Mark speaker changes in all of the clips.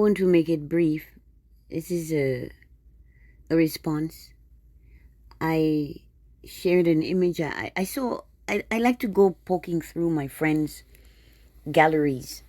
Speaker 1: want to make it brief. This is a response. I shared an image. I saw. I like to go poking through my friends' galleries.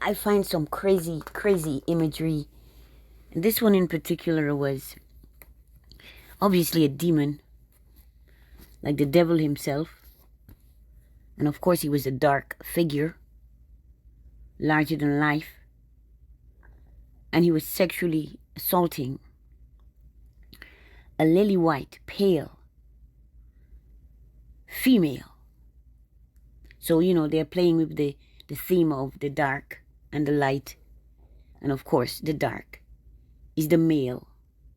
Speaker 1: I find some crazy imagery. And this one in particular was obviously a demon, like the devil himself. And of course he was a dark figure, larger than life. And he was sexually assaulting a lily white, pale female. So, they're playing with the theme of the dark and the light. And of course, the dark is the male.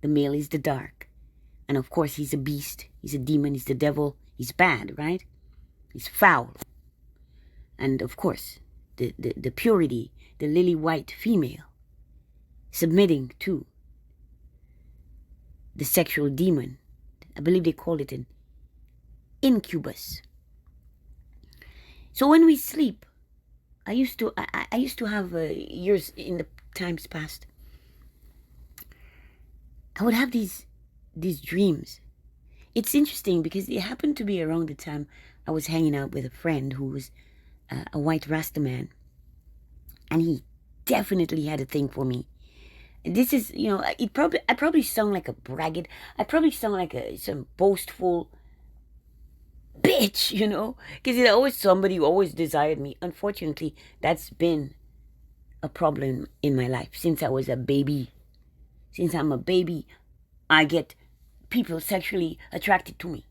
Speaker 1: The male is the dark. And of course, he's a beast. He's a demon. He's the devil. He's bad, right? He's foul. And of course, the purity, the lily white female, submitting to the sexual demon. I believe they call it an incubus. So when we sleep, I used to have years in the times past. I would have these dreams. It's interesting because it happened to be around the time I was hanging out with a friend who was a white Rasta man, and he definitely had a thing for me. This is, I probably sound like a braggart. I probably sound like some boastful bitch, because it's always somebody who always desired me. Unfortunately, that's been a problem in my life since I was a baby. Since I'm a baby, I get people sexually attracted to me.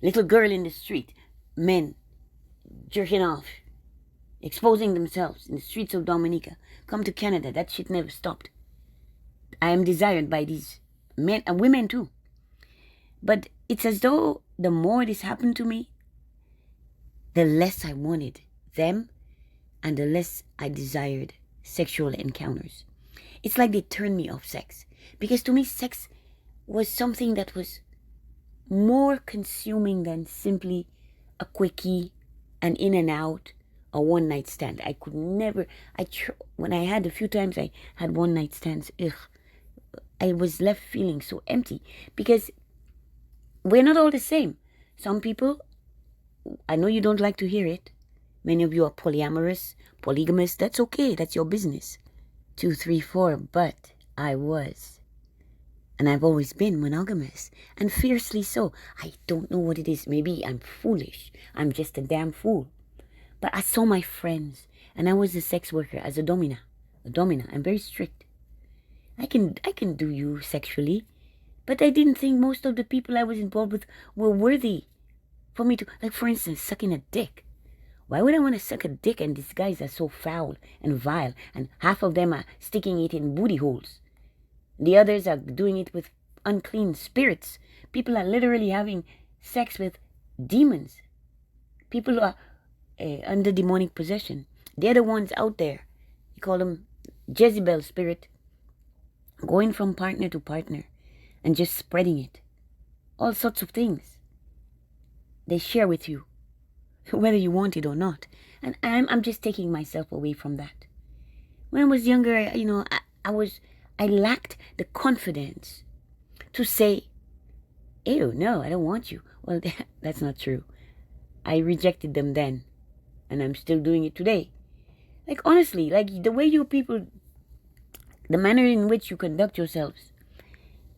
Speaker 1: Little girl in the street, men jerking off, exposing themselves in the streets of Dominica. Come to Canada, that shit never stopped. I am desired by these men and women too. But it's as though the more this happened to me, the less I wanted them and the less I desired sexual encounters. It's like they turned me off sex. Because to me, sex was something that was more consuming than simply a quickie, an in and out, a one night stand. I could never, when I had a few times I had one night stands, I was left feeling so empty because we're not all the same. Some people, I know you don't like to hear it. Many of you are polyamorous, polygamous. That's okay. That's your business. 2, 3, 4. But I was. And I've always been monogamous. And fiercely so. I don't know what it is. Maybe I'm foolish. I'm just a damn fool. But I saw my friends. And I was a sex worker as a domina. I'm very strict. I can do you sexually. But I didn't think most of the people I was involved with were worthy for me to, like for instance, sucking a dick. Why would I want to suck a dick and these guys are so foul and vile and half of them are sticking it in booty holes. The others are doing it with unclean spirits. People are literally having sex with demons. People are under demonic possession. They're the ones out there. You call them Jezebel spirit. Going from partner to partner and just spreading it. All sorts of things. They share with you, whether you want it or not. And I'm just taking myself away from that. When I was younger, I lacked the confidence to say, ew, no, I don't want you. Well, that's not true. I rejected them then, and I'm still doing it today. Like, honestly, like the way you people, the manner in which you conduct yourselves,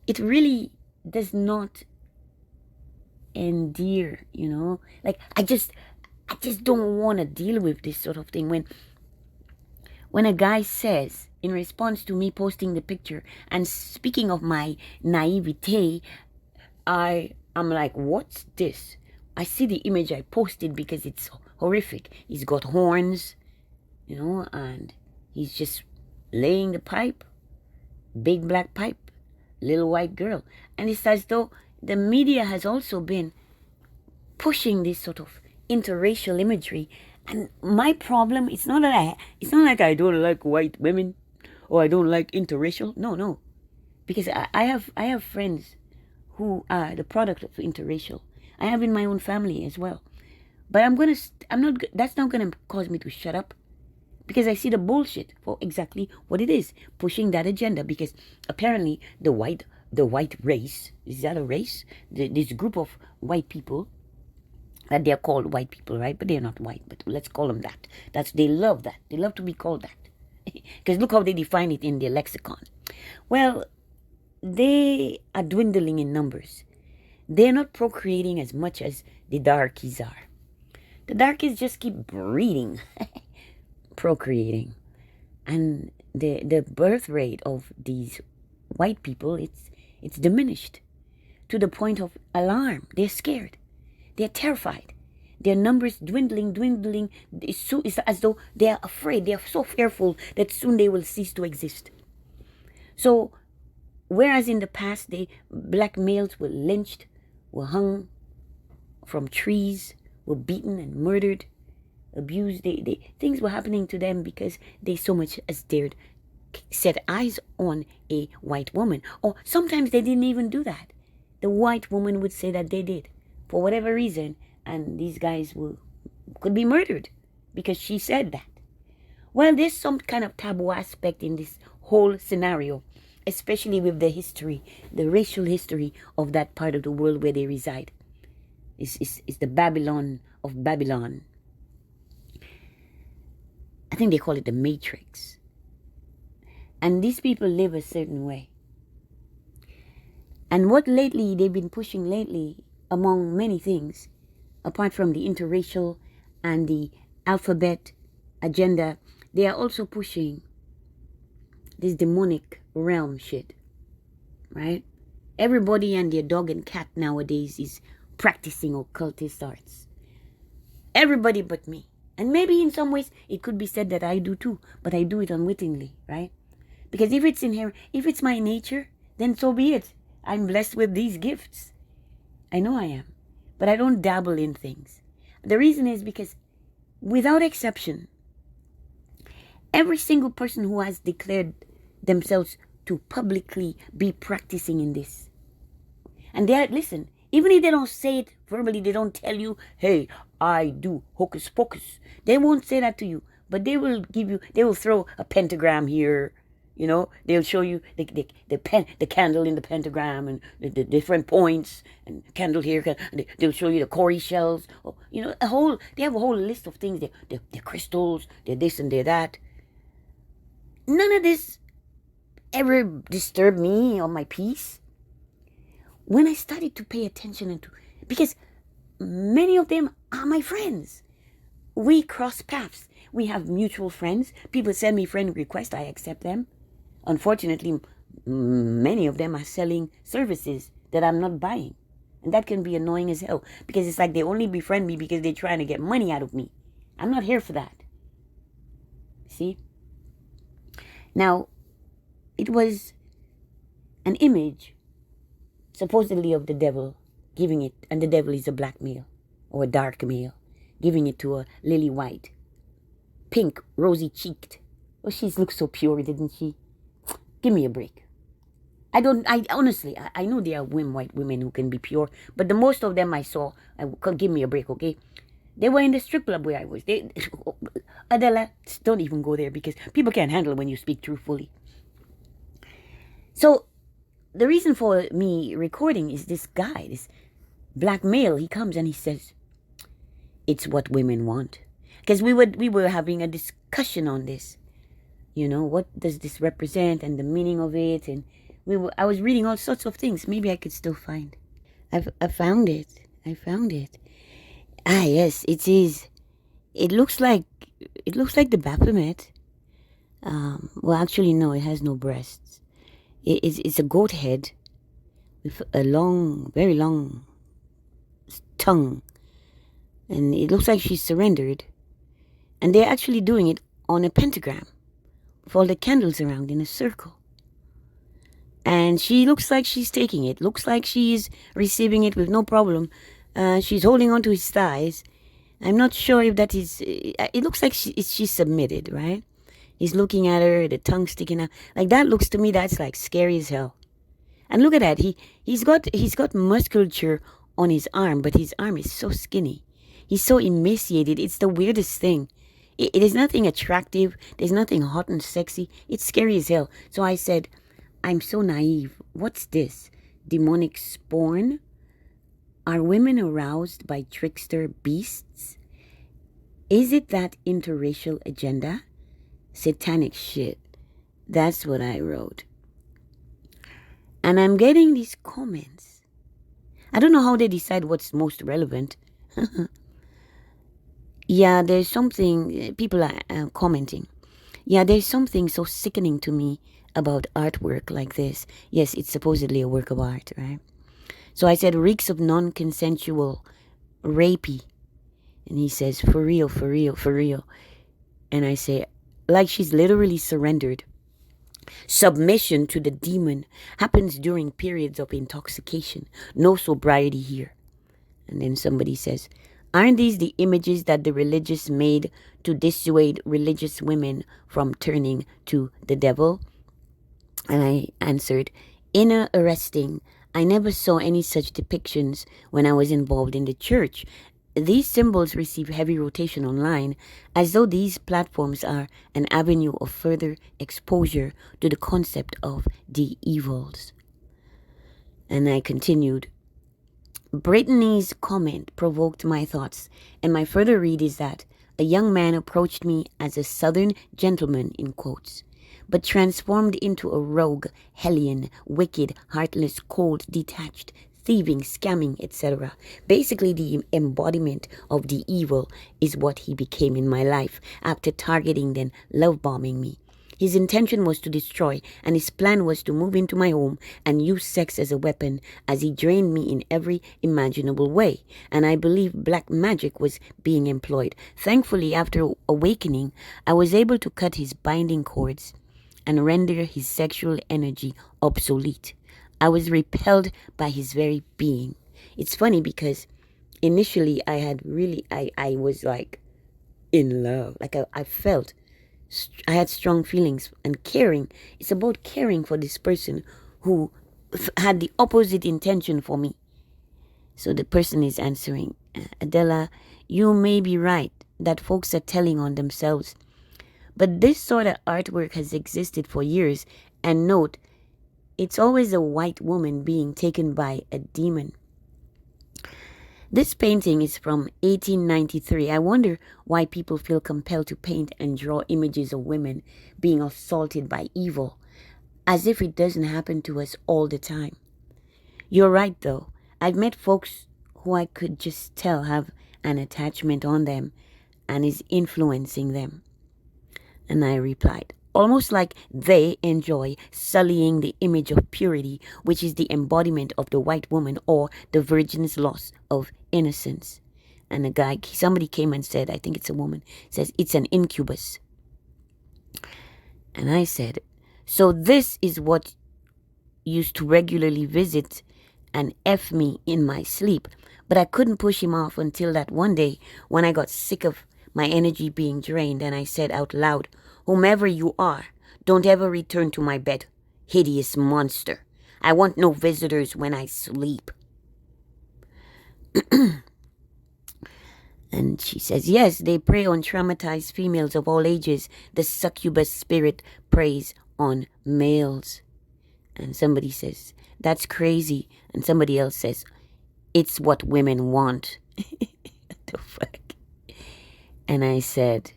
Speaker 1: it really does not endear, Like, I just don't want to deal with this sort of thing. When a guy says, in response to me posting the picture, and speaking of my naivete, I'm like, what's this? I see the image I posted because it's horrific. He's got horns, and he's just laying the pipe, big black pipe, little white girl. And it's as though the media has also been pushing this sort of interracial imagery. And my problem, it's not like I don't like white women or I don't like interracial. No. Because I have friends who are the product of interracial. I have in my own family as well. But that's not gonna cause me to shut up. because I see the bullshit for exactly what it is, pushing that agenda. Because apparently the white race, is that a race? This group of white people that they're called white people, right? But they're not white, but let's call them that. They love that. They love to be called that. Because look how they define it in their lexicon. Well, they are dwindling in numbers. They're not procreating as much as the darkies are. The darkies just keep breeding, procreating. And the birth rate of these white people, it's diminished to the point of alarm. They're scared. They're terrified. Their numbers dwindling. It's as though they are afraid. They are so fearful that soon they will cease to exist. So, whereas in the past, black males were lynched, were hung from trees, were beaten and murdered, abused. Things were happening to them because they so much as dared set eyes on a white woman. Or sometimes they didn't even do that. The white woman would say that they did, for whatever reason, and these guys could be murdered because she said that. Well, there's some kind of taboo aspect in this whole scenario, especially with the history, the racial history of that part of the world where they reside. It's the Babylon of Babylon. I think they call it the Matrix. And these people live a certain way. And what lately they've been pushing lately, among many things, apart from the interracial and the alphabet agenda, they are also pushing this demonic realm shit, right? Everybody and their dog and cat nowadays is practicing occultist arts. Everybody but me. And maybe in some ways it could be said that I do too, but I do it unwittingly, right? Because if it's inherent, if it's my nature, then so be it. I'm blessed with these gifts. I know I am. But I don't dabble in things. The reason is because, without exception, every single person who has declared themselves to publicly be practicing in this, and listen, even if they don't say it verbally, they don't tell you, hey, I do hocus pocus. They won't say that to you, but they will throw a pentagram here. You know, they'll show you the candle in the pentagram and the different points, and candle here. They'll show you the cowrie shells. You know, they have a whole list of things. They're crystals. They're this and they're that. None of this ever disturbed me or my peace. When I started to pay attention because many of them are my friends. We cross paths. We have mutual friends. People send me friend requests. I accept them. Unfortunately, many of them are selling services that I'm not buying. And that can be annoying as hell. Because it's like they only befriend me because they're trying to get money out of me. I'm not here for that. See? Now, it was an image, supposedly of the devil, giving it, and the devil is a black male, or a dark male, giving it to a lily white, pink, rosy-cheeked. Oh, she looks so pure, didn't she? Give me a break. Honestly, I know there are white women who can be pure, but the most of them I saw, give me a break, okay? They were in the strip club where I was. Adela, don't even go there because people can't handle when you speak truthfully. So, the reason for me recording is this guy, this black male, he comes and he says, it's what women want. Because we were having a discussion on this. You know, what does this represent and the meaning of it? And I was reading all sorts of things. Maybe I could still find. I found it. Ah, yes, it is. It looks like the Baphomet. Well, actually, no, it has no breasts. It's a goat head with a long, very long tongue. And it looks like she's surrendered. And they're actually doing it on a pentagram with all the candles around in a circle. And she looks like she's taking it. Looks like she's receiving it with no problem. She's holding on to his thighs. I'm not sure if that is... It looks like she's submitted, right? He's looking at her, the tongue sticking out. Like, that looks to me, that's like scary as hell. And look at that. He's got musculature on his arm, but his arm is so skinny. He's so emaciated. It's the weirdest thing. It is nothing attractive. There's nothing hot and sexy. It's scary as hell. So I said, I'm so naive. What's this? Demonic spawn? Are women aroused by trickster beasts? Is it that interracial agenda? Satanic shit. That's what I wrote. And I'm getting these comments. I don't know how they decide what's most relevant. Yeah, there's something, people are commenting. Yeah, there's something so sickening to me about artwork like this. Yes, it's supposedly a work of art, right? So I said, reeks of non-consensual, rapey. And he says, for real, for real, for real. And I say, like she's literally surrendered. Submission to the demon happens during periods of intoxication. No sobriety here. And then somebody says, aren't these the images that the religious made to dissuade religious women from turning to the devil? And I answered, inner arresting. I never saw any such depictions when I was involved in the church. These symbols receive heavy rotation online, as though these platforms are an avenue of further exposure to the concept of the evils. And I continued, Brittany's comment provoked my thoughts, and my further read is that a young man approached me as a southern gentleman, in quotes, but transformed into a rogue, hellion, wicked, heartless, cold, detached, thieving, scamming, etc. Basically, the embodiment of the evil is what he became in my life after targeting then love bombing me. His intention was to destroy, and his plan was to move into my home and use sex as a weapon as he drained me in every imaginable way. And I believe black magic was being employed. Thankfully, after awakening, I was able to cut his binding cords and render his sexual energy obsolete. I was repelled by his very being. It's funny because initially I was like in love. Like I felt, I had strong feelings and caring. It's about caring for this person who had the opposite intention for me. So the person is answering, Adela, you may be right that folks are telling on themselves. But this sort of artwork has existed for years, and note, it's always a white woman being taken by a demon. This painting is from 1893. I wonder why people feel compelled to paint and draw images of women being assaulted by evil, as if it doesn't happen to us all the time. You're right, though. I've met folks who I could just tell have an attachment on them and is influencing them. And I replied, almost like they enjoy sullying the image of purity, which is the embodiment of the white woman or the virgin's loss of innocence. And somebody came and said, I think it's a woman, says it's an incubus. And I said, so this is what used to regularly visit and F me in my sleep. But I couldn't push him off until that one day when I got sick of my energy being drained, and I said out loud, whomever you are, don't ever return to my bed, hideous monster. I want no visitors when I sleep. And she says, yes, they prey on traumatized females of all ages. The succubus spirit preys on males. And somebody says, that's crazy. And somebody else says, it's what women want. What the fuck? And I said,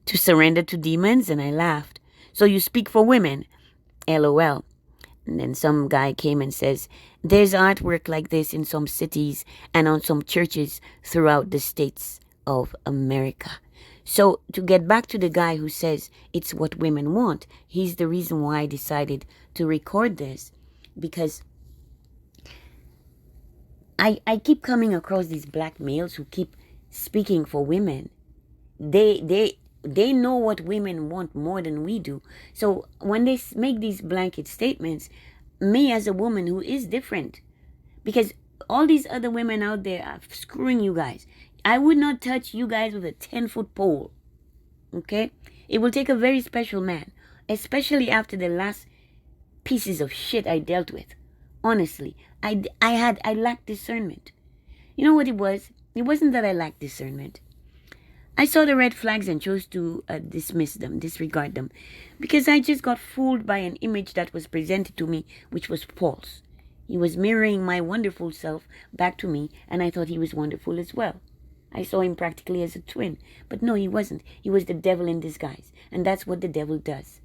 Speaker 1: to surrender to demons? And I laughed. So you speak for women? LOL. And then some guy came and says, there's artwork like this in some cities and on some churches throughout the states of America. So to get back to the guy who says it's what women want, he's the reason why I decided to record this. Because I keep coming across these black males who keep speaking for women. They know what women want more than we do. So when they make these blanket statements, me as a woman who is different, because all these other women out there are screwing you guys. I would not touch you guys with a 10-foot pole. Okay? It will take a very special man, especially after the last pieces of shit I dealt with. Honestly, I lacked discernment. You know what it was? It wasn't that I lacked discernment. I saw the red flags and chose to dismiss them, disregard them, because I just got fooled by an image that was presented to me, which was false. He was mirroring my wonderful self back to me, and I thought he was wonderful as well. I saw him practically as a twin, but no, he wasn't. He was the devil in disguise, and that's what the devil does.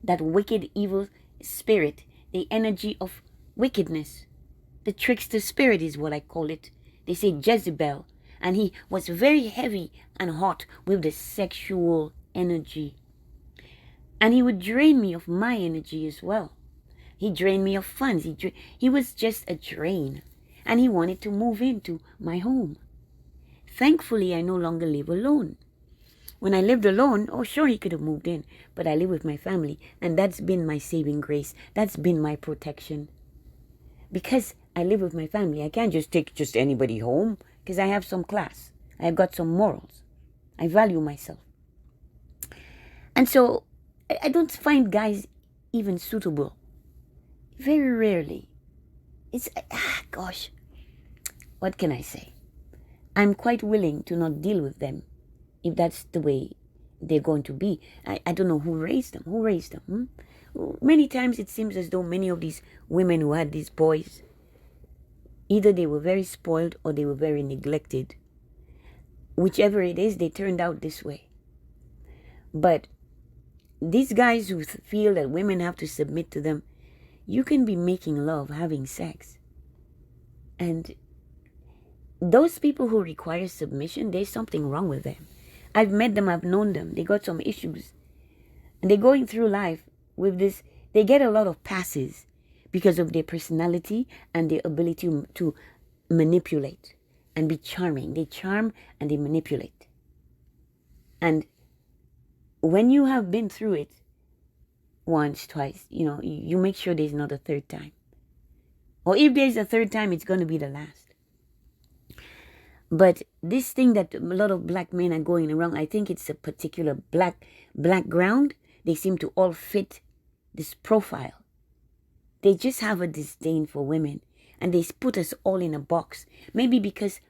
Speaker 1: That wicked, evil spirit, the energy of wickedness, the trickster spirit is what I call it. They say Jezebel, and he was very heavy and hot with the sexual energy. And he would drain me of my energy as well. He drained me of funds. He was just a drain, and he wanted to move into my home. Thankfully, I no longer live alone. When I lived alone, oh sure, he could have moved in, but I live with my family, and that's been my saving grace. That's been my protection. Because I live with my family, I can't just take just anybody home, because I have some class. I have got some morals. I value myself. And so, I don't find guys even suitable. Very rarely. It's, gosh, what can I say? I'm quite willing to not deal with them if that's the way they're going to be. I don't know who raised them. Who raised them? Many times it seems as though many of these women who had these boys, either they were very spoiled or they were very neglected. Whichever it is, they turned out this way. But these guys who feel that women have to submit to them, you can be making love, having sex. And those people who require submission, there's something wrong with them. I've met them, I've known them. They got some issues. And they're going through life with this. They get a lot of passes because of their personality and their ability to manipulate and be charming. They charm and they manipulate. And when you have been through it once, twice, you make sure there's not a third time. Or if there's a third time, it's going to be the last. But this thing that a lot of black men are going around, I think it's a particular black ground. They seem to all fit this profile. They just have a disdain for women, and they put us all in a box. Maybe because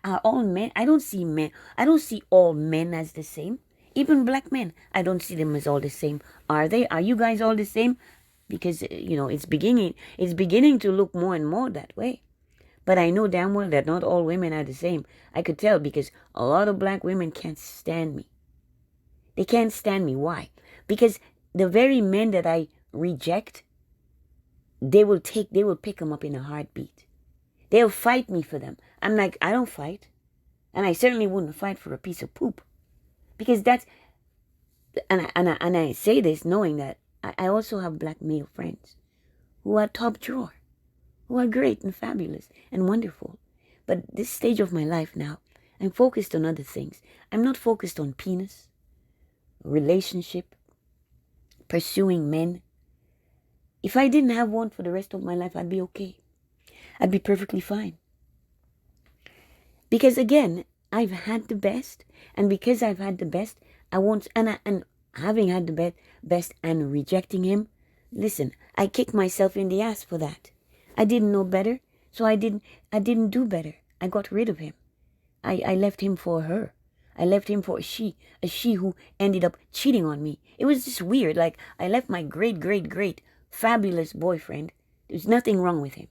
Speaker 1: are all men? I don't see all men as the same. Even black men, I don't see them as all the same. Are they? Are you guys all the same? Because it's beginning to look more and more that way. But I know damn well that not all women are the same. I could tell because a lot of black women can't stand me. They can't stand me. Why? Because the very men that I reject, they will pick them up in a heartbeat. They'll fight me for them. I'm like, I don't fight. And I certainly wouldn't fight for a piece of poop. Because that's, and I say this knowing that I also have black male friends who are top drawer, who are great and fabulous and wonderful. But this stage of my life now, I'm focused on other things. I'm not focused on penis, relationship, pursuing men. If I didn't have one for the rest of my life, I'd be okay. I'd be perfectly fine. Because again, I've had the best, and because I've had the best, I won't, and having had the best and rejecting him, listen, I kicked myself in the ass for that. I didn't know better, so I didn't do better. I got rid of him. I left him for her. I left him for a she who ended up cheating on me. It was just weird. Like, I left my great, fabulous boyfriend. There's nothing wrong with him.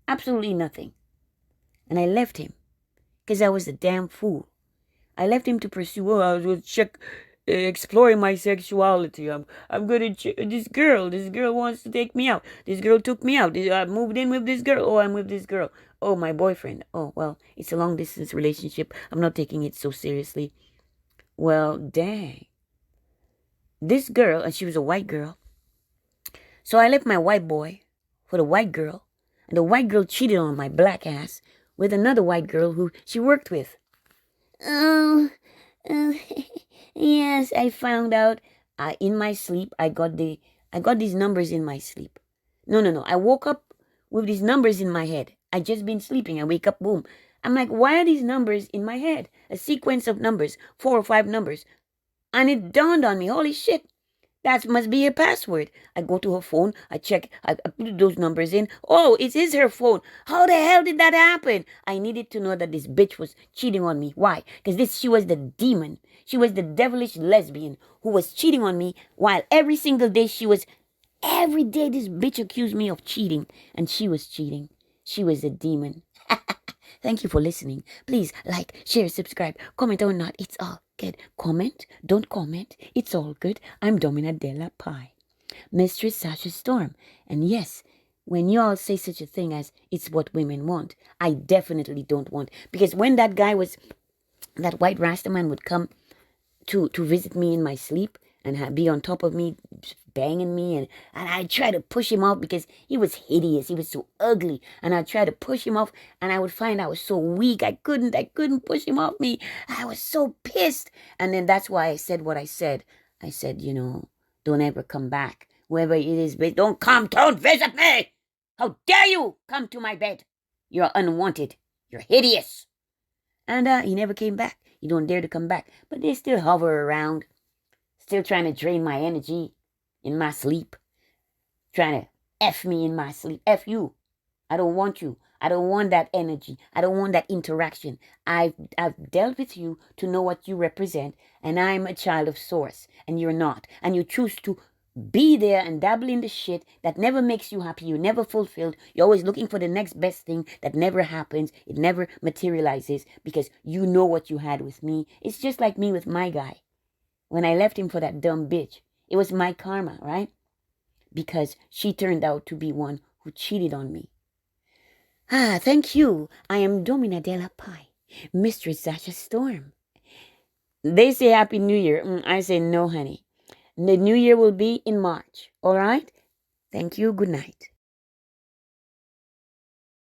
Speaker 1: Absolutely nothing. And I left him because I was a damn fool. I left him to pursue, I was exploring my sexuality. I'm going to, this girl wants to take me out. This girl took me out. I moved in with this girl. Oh, I'm with this girl. Oh, my boyfriend. Oh, well, it's a long distance relationship. I'm not taking it so seriously. Well, dang. This girl, and she was a white girl. So I left my white boy for the white girl. And the white girl cheated on my black ass with another white girl who she worked with. Yes, I found out in my sleep. I got these numbers in my sleep. No. I woke up with these numbers in my head. I just been sleeping. I wake up, boom. I'm like, why are these numbers in my head? A sequence of numbers, 4 or 5 numbers. And it dawned on me, holy shit. That must be her password. I go to her phone. I check. I put those numbers in. Oh, it is her phone. How the hell did that happen? I needed to know that this bitch was cheating on me. Why? Because she was the demon. She was the devilish lesbian who was cheating on me while every single day every day this bitch accused me of cheating. And she was cheating. She was a demon. Thank you for listening. Please like, share, subscribe, comment or not. It's all good. Comment, don't comment. It's all good. I'm Domina Della Pie, Mistress Sasha Storm. And yes, when you all say such a thing as it's what women want, I definitely don't want. Because when that white Rasta man would come to visit me in my sleep and be on top of me, banging me, and I try to push him off because he was hideous. He was so ugly, and I tried to push him off, and I would find I was so weak. I couldn't push him off me. I was so pissed, and then that's why I said what I said. I said, don't ever come back. Whoever it is, don't visit me. How dare you come to my bed? You're unwanted. You're hideous. And he never came back. He don't dare to come back. But they still hover around, still trying to drain my energy in my sleep, trying to F me in my sleep. F you. I don't want you. I don't want that energy. I don't want that interaction. I've dealt with you to know what you represent, and I'm a child of source, and you're not. And you choose to be there and dabble in the shit that never makes you happy. You're never fulfilled. You're always looking for the next best thing that never happens. It never materializes because you know what you had with me. It's just like me with my guy. When I left him for that dumb bitch, it was my karma, right? Because she turned out to be one who cheated on me. Thank you. I am Domina Della Pie, Mistress Sasha Storm. They say Happy New Year. I say no, honey. The New Year will be in March. All right? Thank you. Good night.